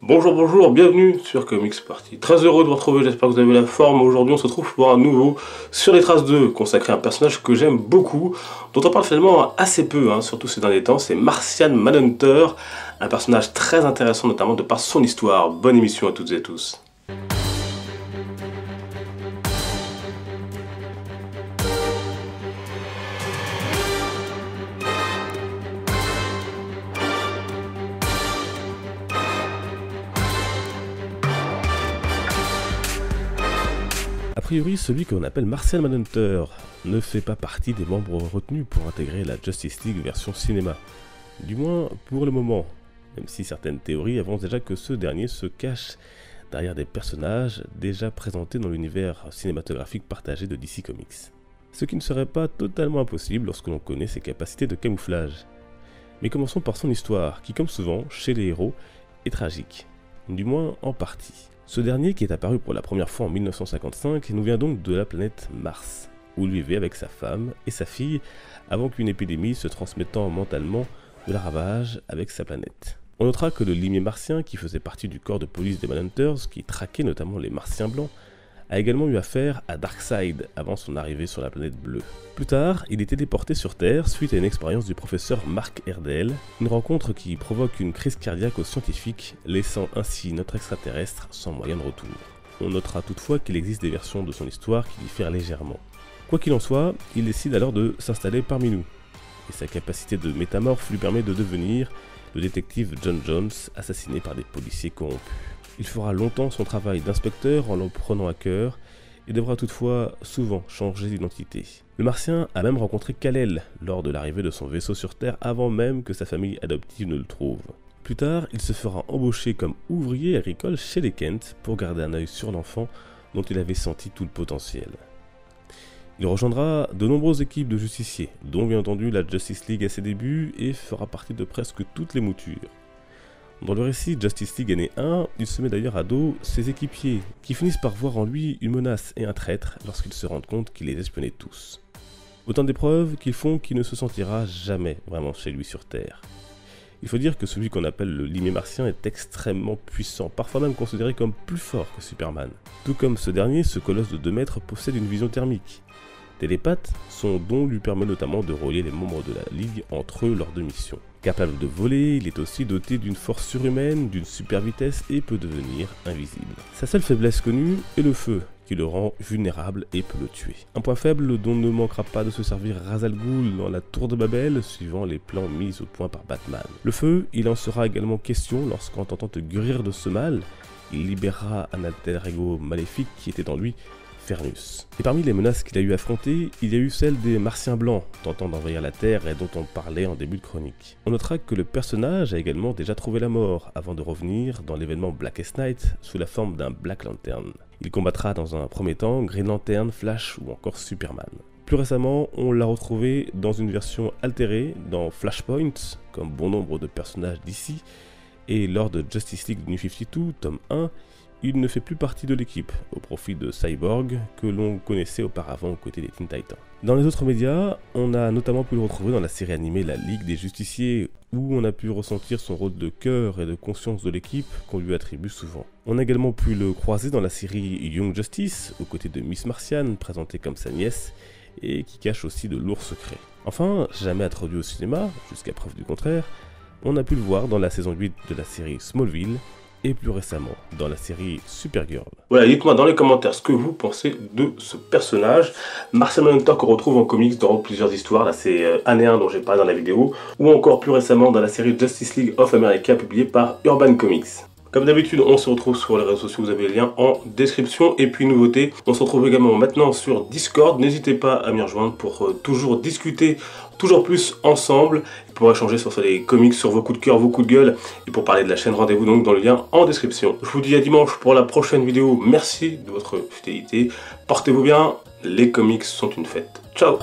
Bonjour, bonjour, bienvenue sur Comics Party. Très heureux de vous retrouver, j'espère que vous avez la forme. Aujourd'hui on se retrouve pour un nouveau Sur les traces 2, consacré à un personnage que j'aime beaucoup, dont on parle finalement assez peu, surtout ces derniers temps, c'est Martian Manhunter, un personnage très intéressant notamment de par son histoire. Bonne émission à toutes et tous. A priori, celui qu'on appelle Martian Manhunter ne fait pas partie des membres retenus pour intégrer la Justice League version cinéma. Du moins pour le moment, même si certaines théories avancent déjà que ce dernier se cache derrière des personnages déjà présentés dans l'univers cinématographique partagé de DC Comics. Ce qui ne serait pas totalement impossible lorsque l'on connaît ses capacités de camouflage. Mais commençons par son histoire, qui comme souvent, chez les héros, est tragique. Du moins en partie. Ce dernier, qui est apparu pour la première fois en 1955, nous vient donc de la planète Mars, où il vivait avec sa femme et sa fille, avant qu'une épidémie se transmettant mentalement ne la ravage avec sa planète. On notera que le limier martien, qui faisait partie du corps de police des Manhunters, qui traquait notamment les martiens blancs, a également eu affaire à Darkseid avant son arrivée sur la planète bleue. Plus tard, il était déporté sur Terre suite à une expérience du professeur Mark Herdel, une rencontre qui provoque une crise cardiaque aux scientifiques, laissant ainsi notre extraterrestre sans moyen de retour. On notera toutefois qu'il existe des versions de son histoire qui diffèrent légèrement. Quoi qu'il en soit, il décide alors de s'installer parmi nous, et sa capacité de métamorphe lui permet de devenir le détective John Jones, assassiné par des policiers corrompus. Il fera longtemps son travail d'inspecteur en le prenant à cœur et devra toutefois souvent changer d'identité. Le Martien a même rencontré Kal-El lors de l'arrivée de son vaisseau sur Terre avant même que sa famille adoptive ne le trouve. Plus tard, il se fera embaucher comme ouvrier agricole chez les Kent pour garder un œil sur l'enfant dont il avait senti tout le potentiel. Il rejoindra de nombreuses équipes de justiciers, dont bien entendu la Justice League à ses débuts, et fera partie de presque toutes les moutures. Dans le récit Justice League année 1, il se met d'ailleurs à dos ses équipiers, qui finissent par voir en lui une menace et un traître lorsqu'ils se rendent compte qu'il les espionnait tous. Autant d'épreuves qui font qu'il ne se sentira jamais vraiment chez lui sur Terre. Il faut dire que celui qu'on appelle le limier martien est extrêmement puissant, parfois même considéré comme plus fort que Superman. Tout comme ce dernier, ce colosse de 2 mètres possède une vision thermique. Télépathe, son don lui permet notamment de relier les membres de la Ligue entre eux lors de missions. Capable de voler, il est aussi doté d'une force surhumaine, d'une super vitesse et peut devenir invisible. Sa seule faiblesse connue est le feu, qui le rend vulnérable et peut le tuer. Un point faible dont ne manquera pas de se servir Ra's al Ghul dans la tour de Babel, suivant les plans mis au point par Batman. Le feu, il en sera également question lorsqu'en tentant de guérir de ce mal, il libérera un alter ego maléfique qui était en lui, Fernus. Et parmi les menaces qu'il a eu à affronter, il y a eu celle des Martiens blancs, tentant d'envahir la Terre et dont on parlait en début de chronique. On notera que le personnage a également déjà trouvé la mort, avant de revenir dans l'événement Blackest Night sous la forme d'un Black Lantern. Il combattra dans un premier temps Green Lantern, Flash ou encore Superman. Plus récemment, on l'a retrouvé dans une version altérée dans Flashpoint, comme bon nombre de personnages d'ici, et lors de Justice League New 52, tome 1, il ne fait plus partie de l'équipe, au profit de Cyborg, que l'on connaissait auparavant aux côtés des Teen Titans. Dans les autres médias, on a notamment pu le retrouver dans la série animée La Ligue des Justiciers, où on a pu ressentir son rôle de cœur et de conscience de l'équipe qu'on lui attribue souvent. On a également pu le croiser dans la série Young Justice, aux côtés de Miss Martian, présentée comme sa nièce, et qui cache aussi de lourds secrets. Enfin, jamais introduit au cinéma, jusqu'à preuve du contraire, on a pu le voir dans la saison 8 de la série Smallville, et plus récemment dans la série Supergirl. Voilà, dites-moi dans les commentaires ce que vous pensez de ce personnage. Martian Manhunter qu'on retrouve en comics dans plusieurs histoires, là c'est année 1 dont j'ai parlé dans la vidéo, ou encore plus récemment dans la série Justice League of America publiée par Urban Comics. Comme d'habitude, on se retrouve sur les réseaux sociaux, vous avez les liens en description. Et puis nouveauté, on se retrouve également maintenant sur Discord. N'hésitez pas à m'y rejoindre pour toujours discuter, toujours plus ensemble, pour échanger sur les comics, sur vos coups de cœur, vos coups de gueule. Et pour parler de la chaîne, rendez-vous donc dans le lien en description. Je vous dis à dimanche pour la prochaine vidéo. Merci de votre fidélité. Portez-vous bien, les comics sont une fête. Ciao!